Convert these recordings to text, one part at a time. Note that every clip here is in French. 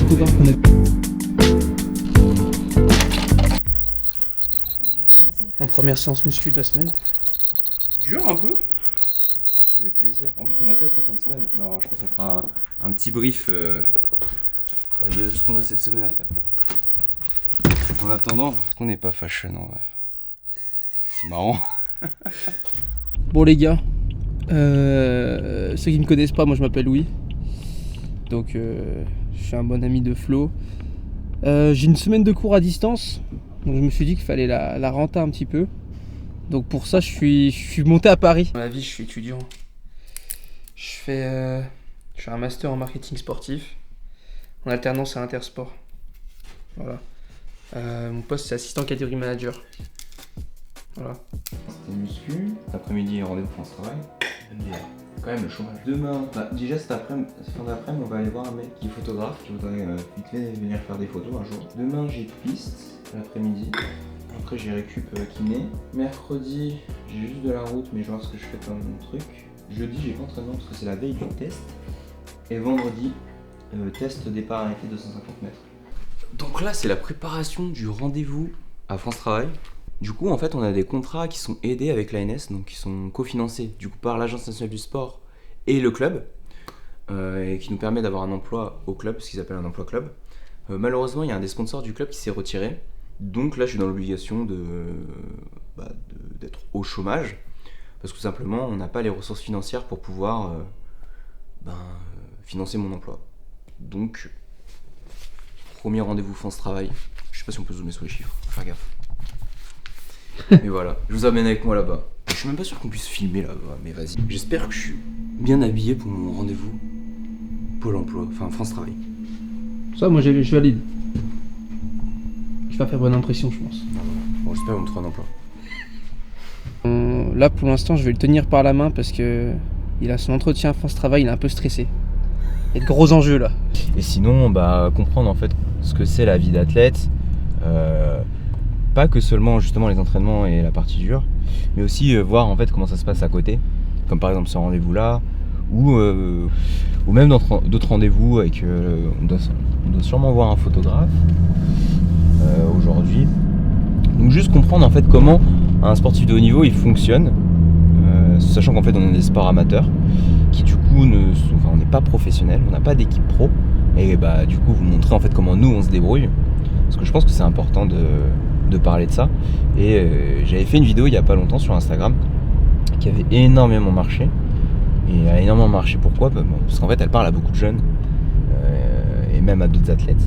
photographe qu'on a. En première séance muscu de la semaine. Dur un peu, mais plaisir. En plus, on a test en fin de semaine. Alors, je pense qu'on fera un petit brief de ce qu'on a cette semaine à faire. En attendant, on n'est pas fashion en vrai. C'est marrant. Bon les gars, ceux qui me connaissent pas, moi je m'appelle Louis. Donc je suis un bon ami de Flo. J'ai une semaine de cours à distance. Donc je me suis dit qu'il fallait la renter un petit peu. Donc pour ça je suis monté à Paris. Dans la vie je suis étudiant. Je fais un master en marketing sportif. En alternance à Intersport. Voilà. Mon poste c'est assistant catégorie manager. Voilà. C'était muscu. Cet après-midi, rendez-vous France Travail. Quand même le chômage. Demain, déjà fin d'après-midi, on va aller voir un mec qui est photographe, qui voudrait vite fait venir faire des photos un jour. Demain, j'ai piste l'après-midi. Après, j'ai récup kiné. Mercredi, j'ai juste de la route, mais je vais voir ce que je fais comme truc. Jeudi, j'ai pas entraînement parce que c'est la veille du test. Et vendredi, test départ arrêté 250 mètres. Donc là, c'est la préparation du rendez-vous à France Travail. Du coup, en fait, on a des contrats qui sont aidés avec l'ANS, donc qui sont cofinancés du coup par l'Agence nationale du sport et le club, et qui nous permet d'avoir un emploi au club, ce qu'ils appellent un emploi club. Malheureusement, il y a un des sponsors du club qui s'est retiré, donc là, je suis dans l'obligation d'être au chômage, parce que tout simplement, on n'a pas les ressources financières pour pouvoir financer mon emploi. Donc, premier rendez-vous France Travail. Je sais pas si on peut zoomer sur les chiffres, faut faire gaffe. Mais voilà, je vous amène avec moi là-bas. Je suis même pas sûr qu'on puisse filmer là-bas, mais vas-y. J'espère que je suis bien habillé pour mon rendez-vous Pôle emploi, enfin France Travail. Ça, moi je valide. Je vais faire bonne impression, je pense. Bon, j'espère qu'on me trouve un emploi. Là, pour l'instant, je vais le tenir par la main parce que il a son entretien à France Travail, il est un peu stressé. Il y a de gros enjeux là. Et sinon, comprendre en fait ce que c'est la vie d'athlète. Pas que seulement justement les entraînements et la partie dure, mais aussi voir en fait comment ça se passe à côté, comme par exemple ce rendez-vous là, ou même d'autres rendez-vous avec. On doit sûrement voir un photographe aujourd'hui. Donc juste comprendre en fait comment un sportif de haut niveau il fonctionne, sachant qu'en fait on est des sports amateurs qui du coup on n'est pas professionnels, on n'a pas d'équipe pro, et du coup vous montrer en fait comment nous on se débrouille, parce que je pense que c'est important de parler de ça. Et j'avais fait une vidéo il y a pas longtemps sur Instagram qui avait énormément marché. Et elle a énormément marché pourquoi ? Parce qu'en fait elle parle à beaucoup de jeunes et même à d'autres athlètes.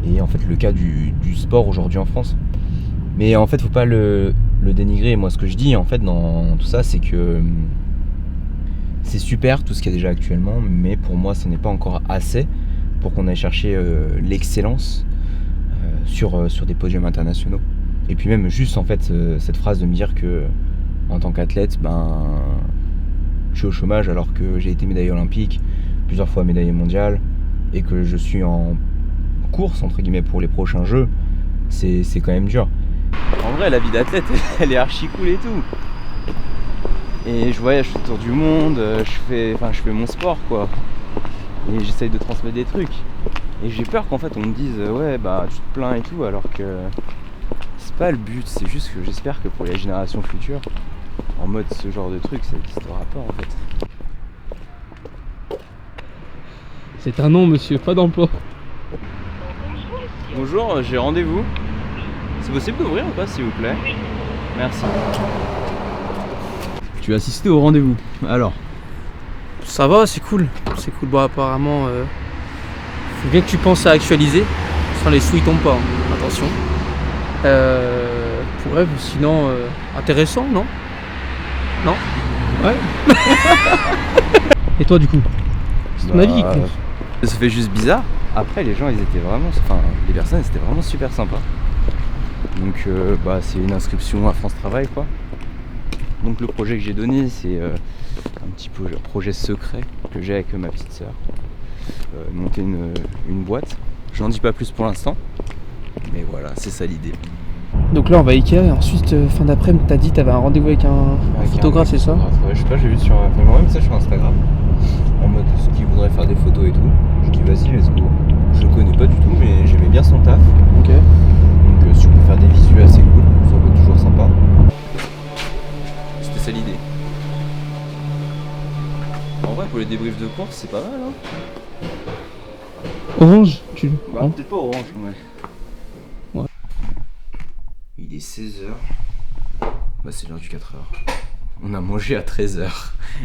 Et en fait le cas du sport aujourd'hui en France. Mais en fait faut pas le dénigrer. Et moi ce que je dis en fait dans tout ça c'est que c'est super tout ce qu'il y a déjà actuellement, mais pour moi ce n'est pas encore assez pour qu'on aille chercher l'excellence sur des podiums internationaux. Et puis même juste en fait cette phrase de me dire que en tant qu'athlète je suis au chômage alors que j'ai été médaillé olympique, plusieurs fois médaillé mondial, et que je suis en course entre guillemets pour les prochains jeux, c'est quand même dur. En vrai la vie d'athlète elle est archi cool et tout. Et je voyage autour du monde, je fais mon sport quoi. Et j'essaye de transmettre des trucs. Et j'ai peur qu'en fait on me dise ouais tu te plains et tout, alors que c'est pas le but, c'est juste que j'espère que pour les générations futures, en mode ce genre de truc ça n'existera pas en fait. C'est un nom monsieur, pas d'emploi. Bonjour, j'ai rendez-vous. C'est possible d'ouvrir ou pas s'il vous plaît ? Merci. Tu as assisté au rendez-vous, alors ? Ça va, c'est cool. C'est cool. Bon, apparemment, faut bien que tu penses à actualiser. Sans les sous, ils tombent pas. Hein. Attention. Sinon, intéressant, non ? Non ? Ouais. Et toi, du coup ? C'est ton avis qui compte. Ça fait juste bizarre. Après, les gens, les personnes, c'était vraiment super sympa. Donc, c'est une inscription à France Travail, quoi. Donc, le projet que j'ai donné, c'est un petit peu projet secret que j'ai avec ma petite sœur. Monter une boîte. J'en dis pas plus pour l'instant, mais voilà, c'est ça l'idée. Donc là on va à Ikea et ensuite fin d'après-midi t'as dit t'avais un rendez-vous avec un photographe, c'est ça ? Ouais, je sais pas, j'ai vu sur un message sur Instagram en mode ce qu'il voudrait faire des photos et tout. Je dis vas-y let's go. Je je le connais pas du tout, mais j'aimais bien son taf. Ok. Donc si on peut faire des visuels assez cool, ça peut être toujours sympa. C'était ça l'idée. En vrai, pour les débriefs de course, c'est pas mal, hein. Orange, Bah, peut-être pas orange, ouais. Ouais. Il est 16h. Bah, c'est l'heure du 4h. On a mangé à 13h.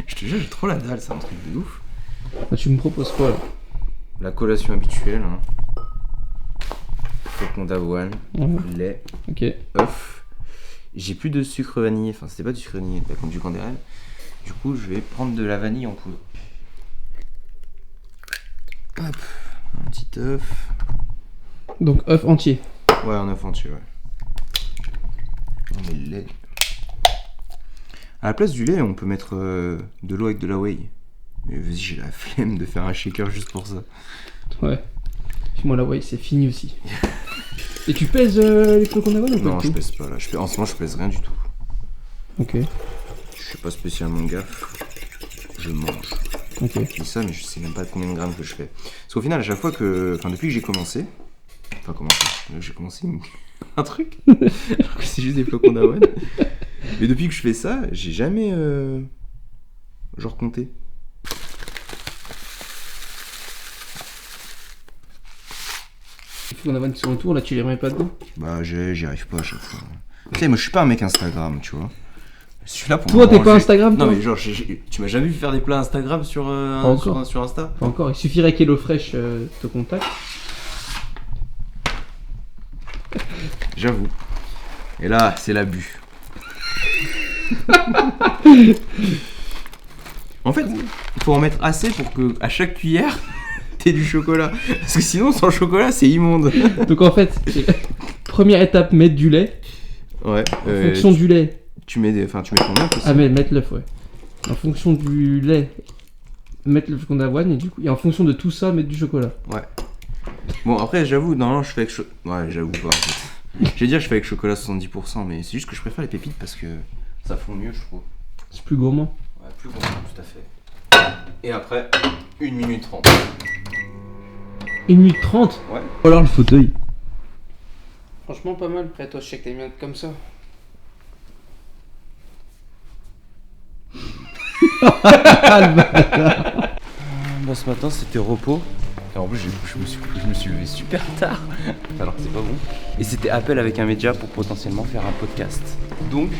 Je te jure, j'ai trop la dalle, c'est un truc de ouf. Bah, tu me proposes quoi là? La collation habituelle, hein. Flocons d'avoine, lait, Ok. œuf. J'ai plus de sucre vanillé, enfin c'était pas du sucre vanillé, c'était comme du candérel. Du coup, je vais prendre de la vanille en poudre. Hop, un petit œuf. Donc œuf entier. Ouais, un œuf entier, ouais. On met le lait. À la place du lait, on peut mettre de l'eau avec de la whey. Mais vas-y, j'ai la flemme de faire un shaker juste pour ça. Ouais. Puis moi la whey c'est fini aussi. Et tu pèses les flocons d'avoine ou pas? Non, je pèse pas là. En ce moment, je pèse rien du tout. Ok. Je suis pas spécialement gaffe. Je mange. Ok. Je dis ça, mais je sais même pas combien de grammes que je fais. Parce qu'au final, à chaque fois que. Enfin, depuis que j'ai commencé. Enfin, j'ai commencé un truc. Alors que c'est juste des flocons d'avoine. Mais depuis que je fais ça, j'ai jamais. Genre compté. Les flocons d'avoine qui sont autour là, tu les remets pas dedans? Bah, j'y arrive pas à chaque fois. Tu sais, moi, je suis pas un mec Instagram, tu vois. Je suis là pour Toi, t'es manger. pas Instagram, toi? Non, mais genre, tu m'as jamais vu faire des plats Instagram sur Insta? Pas encore, il suffirait qu'HelloFresh te contacte. J'avoue. Et là, c'est l'abus. En fait, il faut en mettre assez pour que à chaque cuillère, t'aies du chocolat. Parce que sinon, sans chocolat, c'est immonde. Donc en fait, première étape, mettre du lait. Ouais. En fonction du lait. Tu mets ton œuf aussi. Ah mais mettre l'œuf, ouais. En fonction du lait, mettre le flocon d'avoine et du coup, et en fonction de tout ça, mettre du chocolat. Ouais. Bon, après, j'avoue, non, je fais avec ouais, j'avoue pas en fait. Je vais dire, je fais avec chocolat 70%, mais c'est juste que je préfère les pépites parce que ça fond mieux, je trouve. C'est plus gourmand. Ouais, plus gourmand, tout à fait. Et après, 1 minute 30. 1 minute 30. Ouais. Ou alors le fauteuil. Franchement, pas mal. Après, toi, je sais que t'aimes bien être comme ça. Bah, ce matin, c'était repos. Alors, en plus, je me suis levé super tard, alors que c'est pas bon. Et c'était appel avec un média pour potentiellement faire un podcast. Donc,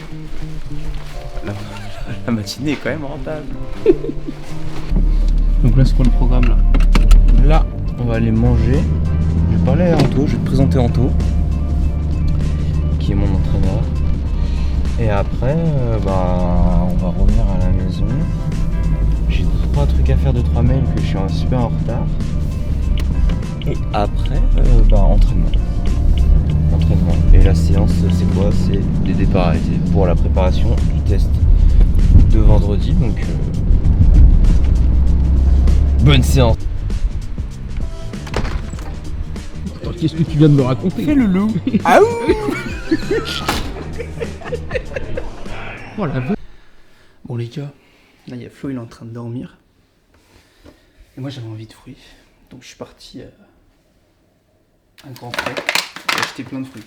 la matinée est quand même rentable. Donc là, c'est quoi le programme là? Là, on va aller manger. Je vais parler à Anto, je vais te présenter Anto, qui est mon entraîneur. Et après, on va revenir à la maison. J'ai 3 trucs à faire, 2-3 mails que je suis super en retard. Et après, entraînement. Et la séance, c'est quoi? C'est des départs arrêtés pour la préparation du test de vendredi. Donc, bonne séance. Attends, qu'est-ce que tu viens de me raconter? Fais le loup. Ah ouh. Oh la vache. Bon les gars, là il y a Flo, il est en train de dormir. Et moi j'avais envie de fruits. Donc je suis parti à un grand frais. J'ai acheté plein de fruits.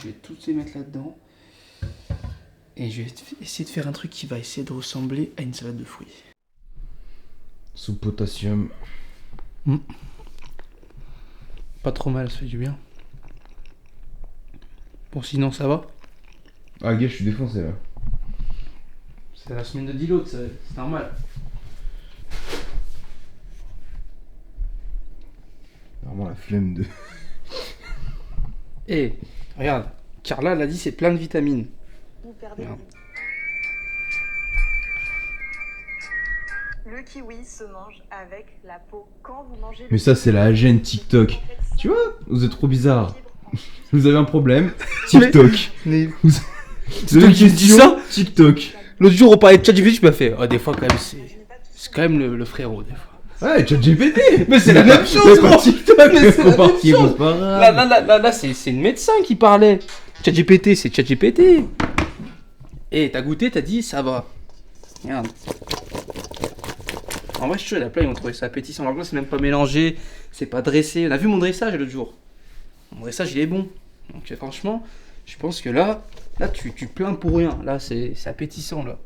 Je vais tous les mettre là-dedans. Et je vais essayer de faire un truc qui va essayer de ressembler à une salade de fruits. Sous potassium. Pas trop mal, ça fait du bien. Bon sinon ça va. Ah gars, je suis défoncé là. C'est la semaine de Dilo, c'est normal. Vraiment la flemme de... Eh, regarde, Carla l'a dit, c'est plein de vitamines. Vous perdez Regarde. Le kiwi se mange avec la peau. Quand vous mangez le Mais ça, c'est la gêne TikTok. Tu vois, vous êtes trop bizarre. Vous avez un problème, TikTok. Mais... Vous avez une question, TikTok. L'autre jour, on parlait de ChatGPT, tu m'as fait. Oh, des fois, quand même, c'est quand même le frérot, des fois. Ouais, ChatGPT. Mais c'est la même chose, gros. TikTok. Mais c'est la même chose. Là. Là, c'est une médecin qui parlait. ChatGPT, c'est ChatGPT. Et t'as goûté, t'as dit, ça va. Regarde. En vrai, je suis sûr, il y a plein, ils ont trouvé ça appétissant. Alors que là, c'est même pas mélangé, c'est pas dressé. On a vu mon dressage l'autre jour. Mon dressage, il est bon. Donc, franchement, je pense que là tu plains pour rien. Là, c'est appétissant, là.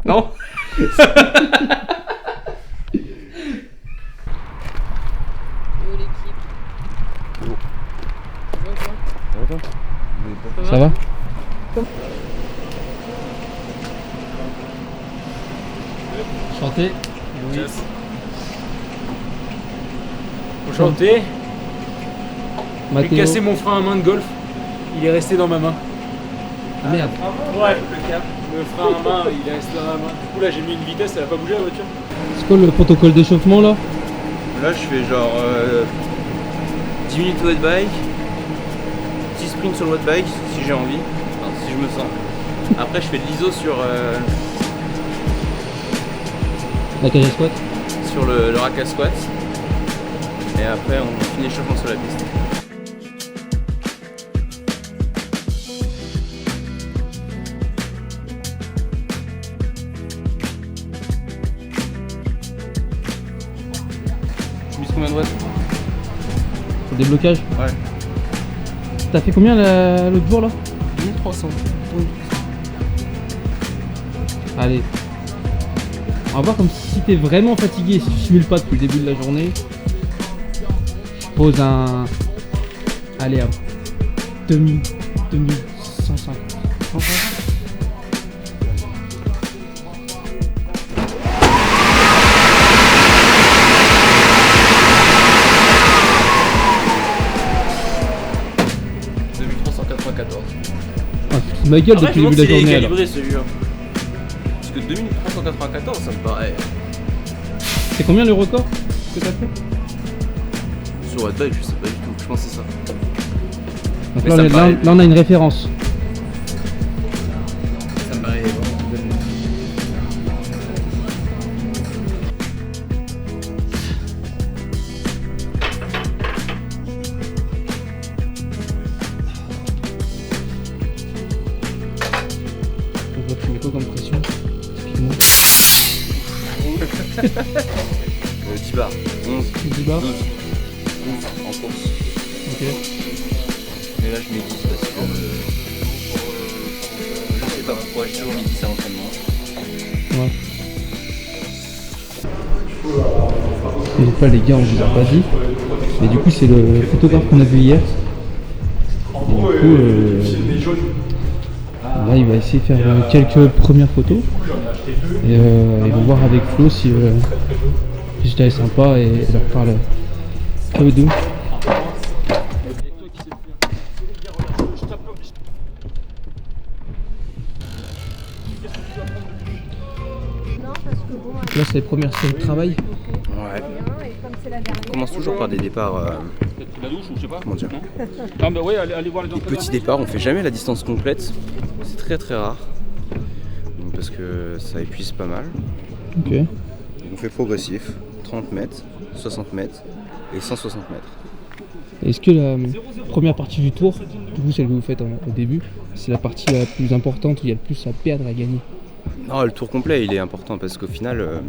Non. Ça va? Chanter. Oui. Enchanté. J'ai Mathéo. cassé mon frein à main de golf. Il est resté dans ma main. Ah, merde. Ouais. Le frein à main, il est resté dans ma main. Du coup là j'ai mis une vitesse, elle a pas bougé la voiture. C'est quoi le protocole d'échauffement là? Là, je fais genre 10 minutes wet bike, petit sprint sur le wet bike si j'ai envie, enfin, si je me sens. Après, je fais de l'ISO sur La cage à squat. le rack à squat. Et après, on finit l'échauffement sur la piste. Tu mises combien de watts? Le déblocage? Ouais. T'as fait combien l'autre jour là? 1300. Allez. On va voir comme si t'es vraiment fatigué, si tu simules pas depuis le début de la journée. Je pose un... Allez, un 2150. 2394. Ah, c'est ma gueule depuis le début de la journée alors. calibré celui-là. Parce que 2394, ça me paraît. C'est combien le record que t'as fait? Sur wet bike, je sais pas du tout. Je pense que c'est ça. Donc Mais là, ça me paraît- là, on a une référence. Ça me paraît vraiment bonne. Donc là, tu mets quoi comme pression? Typiquement. 10 bars. 11, 10 bars. 12 en course. Ok. Mais là, je mets 10 parce que je sais pas pourquoi j'ai toujours mis 10 à l'entraînement. Ouais. Et donc là les gars on vous a pas dit. Mais du coup c'est le photographe qu'on a vu hier. Et du coup là il va essayer de faire quelques premières photos. Et ils vont voir avec Flo si le résultat est sympa et leur parle à eux deux. Donc là c'est les premières séries de travail. Ouais. On commence toujours par des départs. Comment dire? Des petits départs, on fait jamais la distance complète. C'est très très rare. Donc, parce que ça épuise pas mal. Ok. Donc, on fait progressif. 30 mètres, 60 mètres et 160 mètres. Est-ce que la première partie du tour, du coup celle que vous faites au début, c'est la partie la plus importante où il y a le plus à perdre et à gagner? Non, le tour complet il est important parce qu'au final,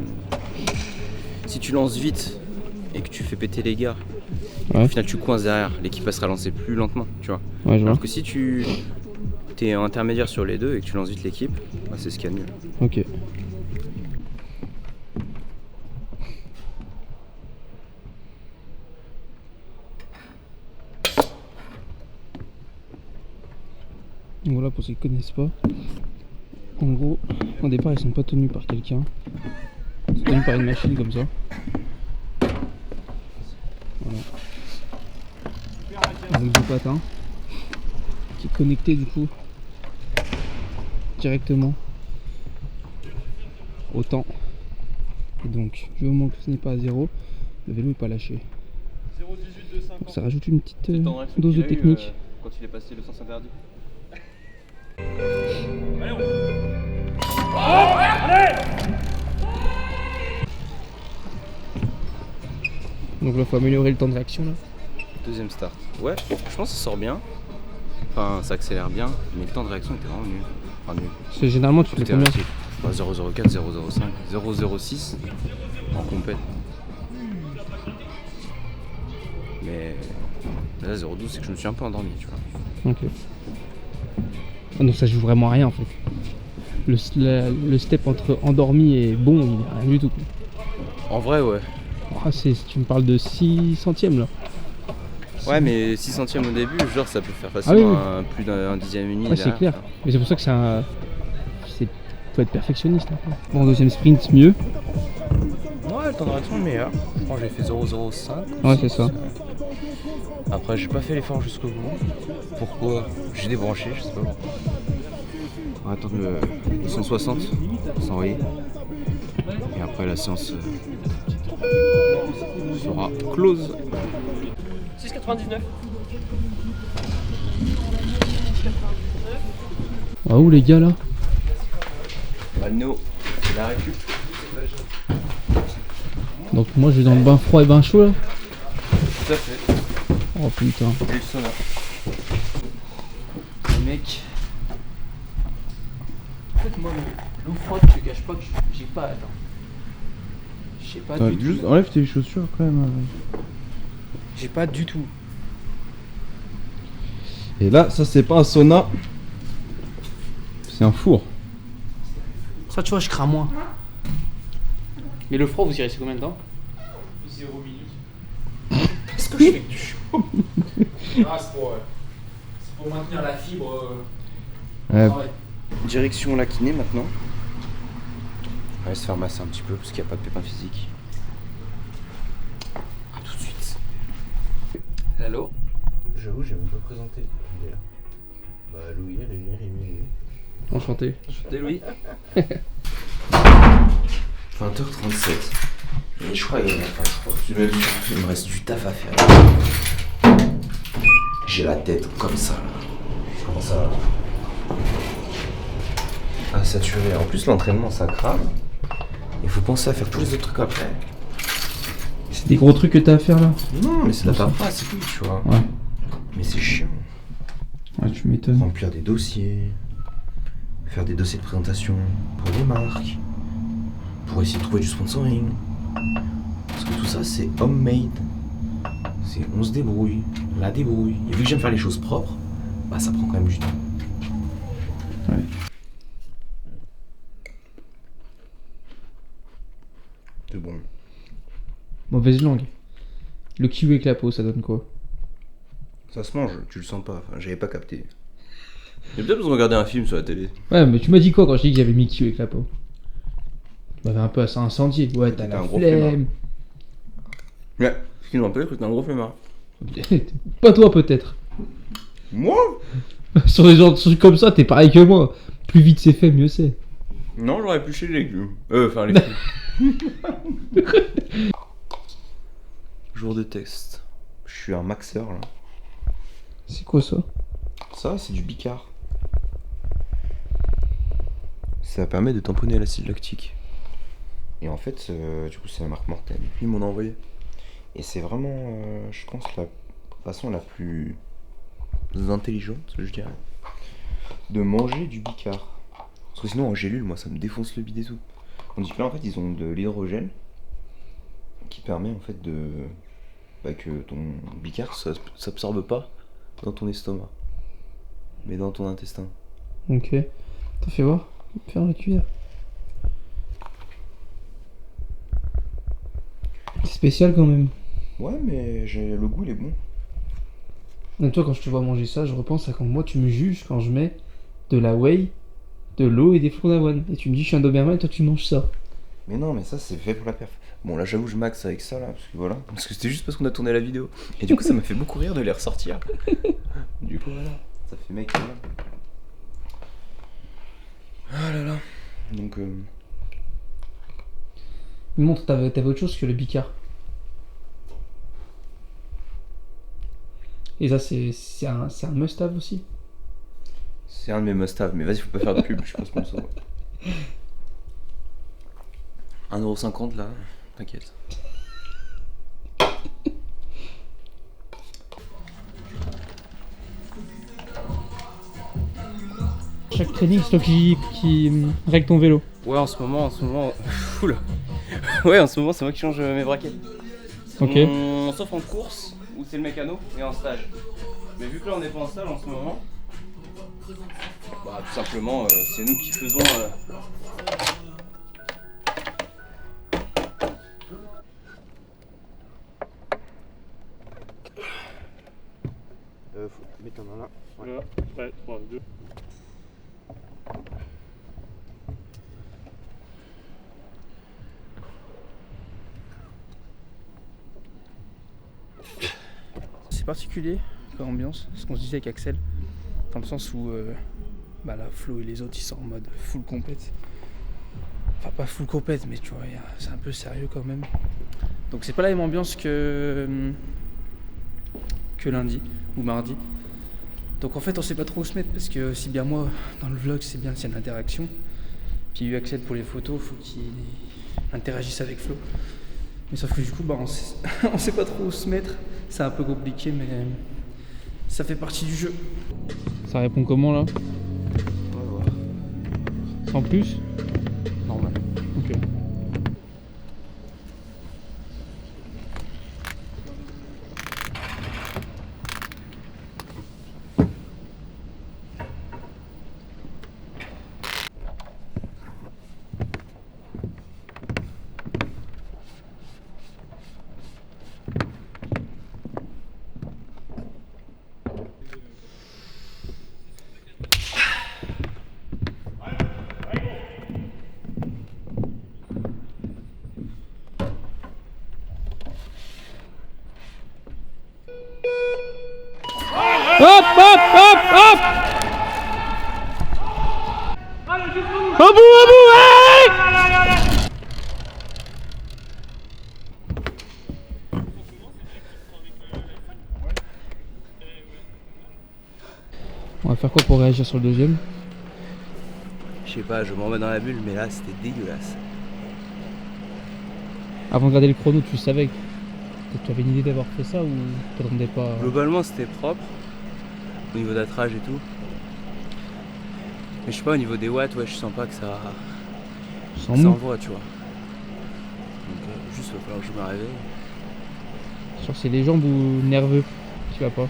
si tu lances vite et que tu fais péter les gars, Ouais. au final tu coinces derrière, l'équipe va se ralencer plus lentement, tu vois. Ouais, je vois. Alors que si tu es intermédiaire sur les deux et que tu lances vite l'équipe, bah, c'est ce qu'il y a de mieux. Ok. Donc voilà, pour ceux qui ne connaissent pas, en gros, au départ ils sont pas tenus par quelqu'un, ils sont tenus par une machine comme ça. Voilà. Donc du patin qui est connecté du coup directement au temps. Et donc du moment que ce n'est pas à zéro, le vélo n'est pas lâché. Donc ça rajoute une petite dose de technique. Quand il est passé le sens interdit. Donc là faut améliorer le temps de réaction là. Deuxième start. Ouais, franchement ça sort bien. Enfin ça accélère bien, mais le temps de réaction était vraiment nul. Enfin nul. Parce que généralement tu fais C'était combien? relatif. Enfin, 004, 005, 006 en compète. Mais là 012 c'est que je me suis un peu endormi, tu vois. Ok. Ah, donc ça joue vraiment à rien en fait. Le step entre endormi et bon, il est rien du tout. En vrai ouais. Ah, tu me parles de 6 centièmes là. Ouais mais 6 centièmes au début, genre ça peut faire facilement plus d'un dixième et demi. Ouais, c'est clair. Mais c'est pour ça que faut être perfectionniste un peu. Bon, deuxième sprint, mieux. Ouais, le temps de réaction est meilleur. Je crois que j'ai fait 0,05. Ouais, c'est ça. Après, j'ai pas fait l'effort jusqu'au bout. Pourquoi? J'ai débranché, je sais pas. On va attendre le 160 s'envoyer. Et après, la séance sera close. 6,99. Ah, où les gars là? Mano, c'est la récup. Donc moi je vais dans le bain froid et bain chaud là. Tout à fait. Oh putain. Et le sauna. Mec. En fait moi l'eau froide je te cache pas que j'ai pas attends. Je sais pas du tout. Juste enlève tes chaussures quand même. J'ai pas du tout. Et là, ça c'est pas un sauna. C'est un four. Ça tu vois je crains moins. Mais le froid vous y restez combien de temps? 0 minutes. Est-ce que je fais que du chaud? Ah, c'est pour maintenir la fibre. Direction la kiné maintenant. On va se faire masser un petit peu parce qu'il n'y a pas de pépin physique. A tout de suite. Allô? J'avoue, j'ai même pas présenté. Il est là. Bah, Louis, Rémi. Enchanté. Enchanté Louis. 20h37. Et je crois qu'il me reste du taf à faire. J'ai la tête comme ça là. Je commence à saturer. En plus l'entraînement ça crame. Il faut penser à faire tous les autres trucs après. C'est des gros trucs que t'as à faire là? Non mais c'est la paperasse, c'est tout, tu vois. Ouais. Mais c'est chiant. Ouais, tu m'étonnes. Remplir des dossiers. Faire des dossiers de présentation pour des marques. Pour essayer de trouver du sponsoring. Parce que tout ça c'est homemade. C'est on se débrouille, la débrouille. Et vu que j'aime faire les choses propres, bah ça prend quand même du temps. Ouais. C'est bon. Mauvaise langue. Le kiwi avec la peau, ça donne quoi? Ça se mange, tu le sens pas, enfin j'avais pas capté. J'ai peut-être besoin de regarder un film sur la télé. Ouais, mais tu m'as dit quoi quand je dis que j'avais mis kiwi avec la peau? Tu m'avais un peu incendié. Ouais, t'as T'étais la un gros flemme. Ouais, ce qui nous rappelle que t'es un gros flemmard. Pas toi peut-être. Moi? Sur des genres de trucs comme ça, t'es pareil que moi. Plus vite c'est fait, mieux c'est. Non, j'aurais épluché les légumes. Enfin les fruits. Jour de test. Je suis un maxeur là. C'est quoi ça? Ça, c'est du bicard. Ça permet de tamponner l'acide lactique. Et en fait, du coup, c'est la marque Morten. Ils m'en ont envoyé. Et c'est vraiment, je pense, la façon la plus intelligente, je dirais, de manger du bicard. Parce que sinon, en gélule, moi, ça me défonce le bide et tout. Tandis que là, en fait, ils ont de l'hydrogène qui permet, en fait, que ton bicard s'absorbe pas dans ton estomac, mais dans ton intestin. Ok. T'as fait voir? Faire la cuillère. C'est spécial quand même. Ouais, mais le goût, il est bon. Donc toi, quand je te vois manger ça, je repense à quand moi tu me juges quand je mets de la whey, de l'eau et des flocons d'avoine. Et tu me dis je suis un Doberman et toi tu manges ça. Mais non, mais ça, c'est fait pour la perf. Bon, là, j'avoue, je max avec ça, là, parce que voilà. Parce que c'était juste parce qu'on a tourné la vidéo. Et du coup, ça m'a fait beaucoup rire de les ressortir. Du coup, voilà. Ça fait mec. Ah là là. Donc, Mais montre, t'avais autre chose que le bicard. Et ça, c'est un must-have aussi. c'est un de mes must-have, mais vas-y, faut pas faire de pub, je suis pas sponsor. 1,50€ là, t'inquiète. Chaque training, c'est toi qui règle ton vélo. Ouais, en ce moment. Oula. Ouais, en ce moment, c'est moi qui change mes braquettes. Ok. Sauf en course, où c'est le mécano, et en stage. Mais vu que là, on n'est pas en stage en ce moment, bah, tout simplement, c'est nous qui faisons. Faut mettre ta main là. Ouais. Ouais, 3, 2. C'est particulier comme ambiance, ce qu'on se disait avec Axel, dans le sens où bah là, Flo et les autres ils sont en mode full compète. Enfin pas full compète, mais tu vois, c'est un peu sérieux quand même. Donc c'est pas la même ambiance que lundi ou mardi. Donc en fait on sait pas trop où se mettre parce que si bien moi dans le vlog c'est bien s'il y a une interaction. Puis il y a eu Axel pour les photos, faut qu'il interagisse avec Flo. Mais sauf que du coup bah on sait pas trop où se mettre. C'est un peu compliqué mais ça fait partie du jeu. Ça répond comment là? On va voir. Sans plus? Normal. Ok. Hop, hop, hop, hop! Au bout, hey! On va faire quoi pour réagir sur le deuxième? Je sais pas, je me remets dans la bulle, mais là, c'était dégueulasse. Avant de regarder le chrono, tu savais que tu avais une idée d'avoir fait ça ou tu t'attendais pas? Globalement, c'était propre, au niveau d'attrage et tout. Mais je sais pas, au niveau des watts, ouais, je sens pas que ça Sans mou. envoie, tu vois. Donc, juste, il va falloir que je me réveille. Sur c'est les jambes ou nerveux? Tu vas pas?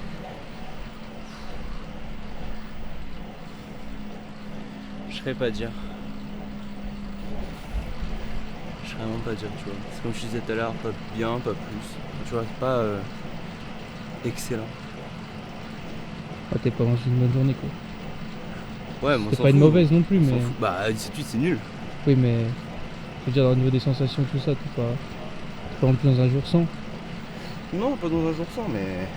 Je saurais pas dire. Je saurais vraiment pas dire, tu vois. C'est comme je disais tout à l'heure, pas bien, pas plus. Tu vois, c'est pas excellent. Ah, t'es pas dans une bonne journée quoi. Ouais, mais on C'est s'en pas une fout. mauvaise non plus, On s'en mais. fout. Bah, 17-8, c'est nul. Oui, mais. Je veux dire, au niveau des sensations, tout ça, t'es pas non plus dans un jour sans. Non, pas dans un jour sans, mais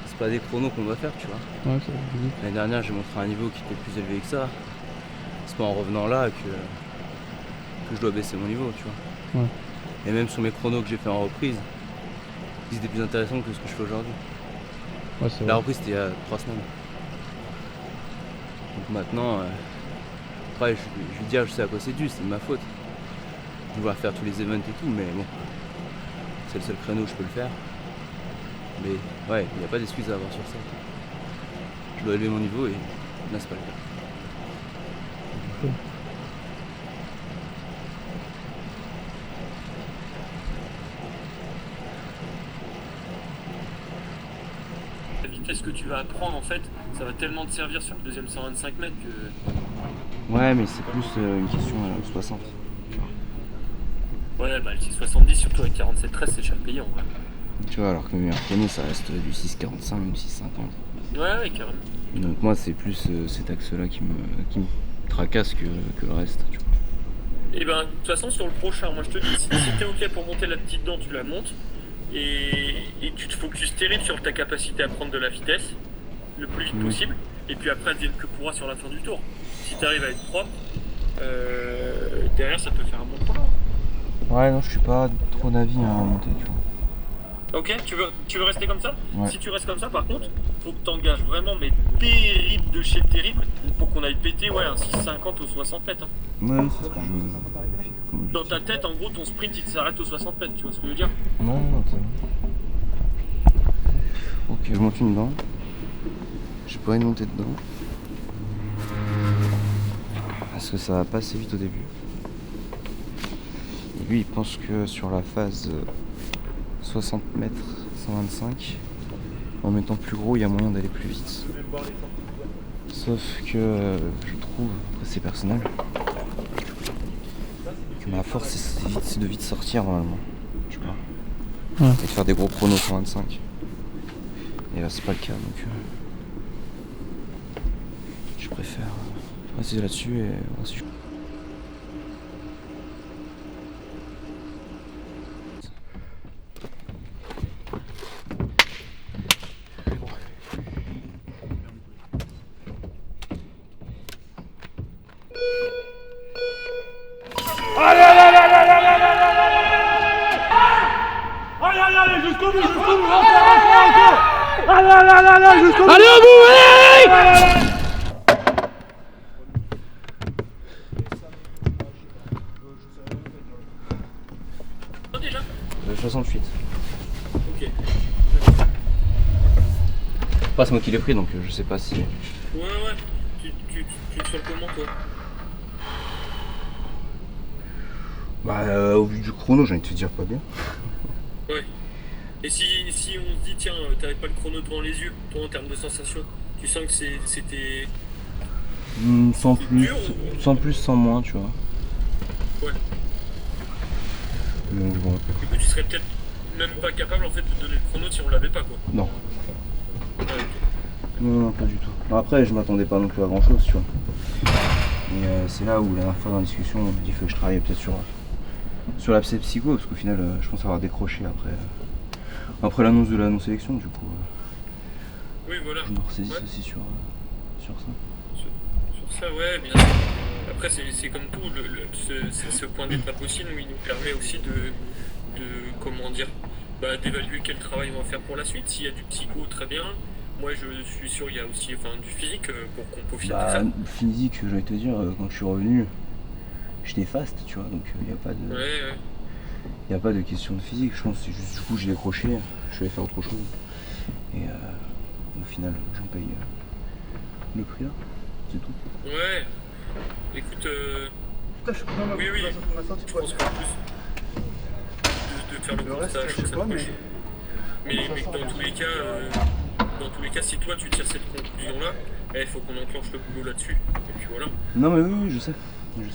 c'est pas des chronos qu'on va faire, tu vois. Ouais, c'est logique. L'année dernière, j'ai montré un niveau qui était plus élevé que ça. C'est pas en revenant là que je dois baisser mon niveau, tu vois. Ouais. Et même sur mes chronos que j'ai fait en reprise, ils étaient plus intéressants que ce que je fais aujourd'hui. Ouais, c'est La vrai. reprise, c'était il y a 3 semaines. Donc maintenant, après, je vais dire, je sais à quoi c'est dû, c'est de ma faute. Je dois faire tous les events et tout, mais bon, c'est le seul créneau où je peux le faire. Mais ouais, il n'y a pas d'excuse à avoir sur ça. Je dois élever mon niveau et là, c'est pas le cas. La vitesse que tu vas apprendre, en fait, ça va tellement te servir sur le deuxième 125 mètres que. Ouais, mais c'est plus une question 60. Ouais, bah le 670, surtout avec 47-13, c'est cher payant. Ouais, Tu vois, alors que mes meilleurs chronos, ça reste du 6,45 ou 6,50. ouais, carrément. Donc moi, c'est plus cet axe-là qui me tracasse que le reste. Tu vois. Et ben, de toute façon, sur le prochain, moi je te dis, si t'es ok pour monter la petite dent, tu la montes. Et tu te focuses terrible sur ta capacité à prendre de la vitesse le plus vite possible. Et puis après, advienne que pourra sur la fin du tour. Si t'arrives à être propre, derrière ça peut faire un bon chrono. Ouais, non, je suis pas trop d'avis à monter, tu vois. Ok, tu veux rester comme ça? Ouais. Si tu restes comme ça, par contre, faut que t'engages vraiment, mais terrible de chez terrible, pour qu'on aille péter un 6,50 ou 60 mètres. Hein. Ouais, c'est ce que je veux. Dans ta tête, en gros, ton sprint il s'arrête aux 60 mètres, tu vois ce que je veux dire? Non, c'est bon. Ok, je monte une dent. J'ai pas une montée dedans. Parce que ça va pas assez vite au début. Et lui il pense que sur la phase 60 mètres, 125, en mettant plus gros il y a moyen d'aller plus vite. Sauf que je trouve, après c'est personnel, que ma force c'est de vite sortir normalement. Tu vois. Ouais. Et de faire des gros chronos 125. Et là c'est pas le cas donc je préfère rester là-dessus et voir si je... Déjà 68. Ok. Pas c'est moi qui l'ai pris donc je sais pas si... Ouais. Tu te sens comment toi? Bah au vu du chrono j'ai envie de te dire pas bien. Ouais. Et si on se dit tiens t'avais pas le chrono devant les yeux, toi en termes de sensation, tu sens que c'était... Sans plus, dur ou- sans plus, sans moins tu vois. Ouais. Donc bon, Du coup tu serais peut-être même pas capable en fait de donner le chrono si on l'avait pas quoi. non. Ouais, ok. Non, pas du tout. Bon, après, je m'attendais pas non plus à grand chose, tu vois. Et c'est là où la dernière fois dans la discussion, on m'a dit qu'il faut que je travaille peut-être sur l'abcès psycho, parce qu'au final, je pense avoir décroché après l'annonce de la non-sélection, du coup. Oui voilà. Je me ressaisis Ouais. aussi sur ça. Sur ça, ouais, bien sûr. Après, c'est comme tout, ce point d'étape aussi, nous, il nous permet aussi comment dire, d'évaluer quel travail on va faire pour la suite. S'il y a du psycho, très bien. Moi, je suis sûr, il y a aussi du physique pour qu'on peaufine tout ça. Physique, j'allais te dire, quand je suis revenu, j'étais fast, tu vois, donc il n'y a pas de... Ouais. Il n'y a pas de question de physique, je pense que c'est juste du coup j'ai décroché, je vais faire autre chose. Et au final j'en paye le prix là, c'est tout. Ouais. Écoute, oui, je pense qu'en plus de faire le constat, je trouve ça proche. Mais que dans tous les cas, si toi tu tires cette conclusion là, il faut qu'on enclenche le boulot là-dessus. Et puis voilà. Non mais oui, je sais. Tu vois.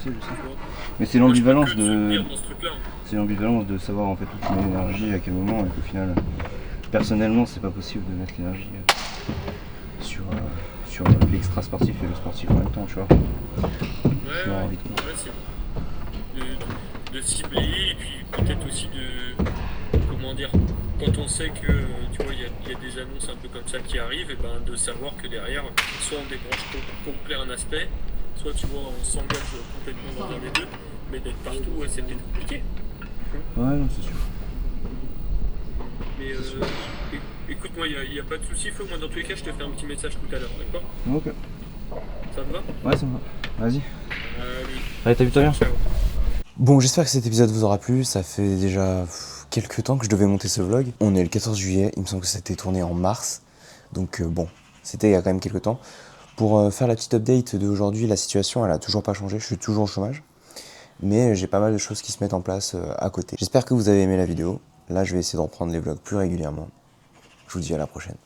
Mais c'est Moi, je peux l'ambivalence que te soutenir dans ce truc-là. c'est l'ambivalence de savoir en fait où tu mets l'énergie, à quel moment, et qu'au final, personnellement, c'est pas possible de mettre l'énergie sur l'extra sportif et le sportif en même temps, tu vois. J'ai envie de quoi. Ouais, c'est de cibler et puis peut-être aussi comment dire, quand on sait que tu vois il y a des annonces un peu comme ça qui arrivent, et ben de savoir que derrière, soit on débranche complet un aspect, soit tu vois on s'engage complètement dans les deux, mais d'être partout, ouais, c'est peut-être compliqué. Ouais, non, c'est sûr. Mais écoute, moi il n'y a pas de souci, Flo, moi dans tous les cas je te fais un petit message tout à l'heure, d'accord? Ok. Ça te va? Ouais, ça me va. Vas-y. Allez, t'as vu toi bien? ciao. Bon, j'espère que cet épisode vous aura plu. Ça fait déjà quelques temps que je devais monter ce vlog. On est le 14 juillet, il me semble que c'était tourné en mars. Donc bon, c'était il y a quand même quelques temps. Pour faire la petite update d'aujourd'hui, la situation elle a toujours pas changé, je suis toujours au chômage. Mais j'ai pas mal de choses qui se mettent en place à côté. J'espère que vous avez aimé la vidéo. Là, je vais essayer de reprendre les vlogs plus régulièrement. Je vous dis à la prochaine.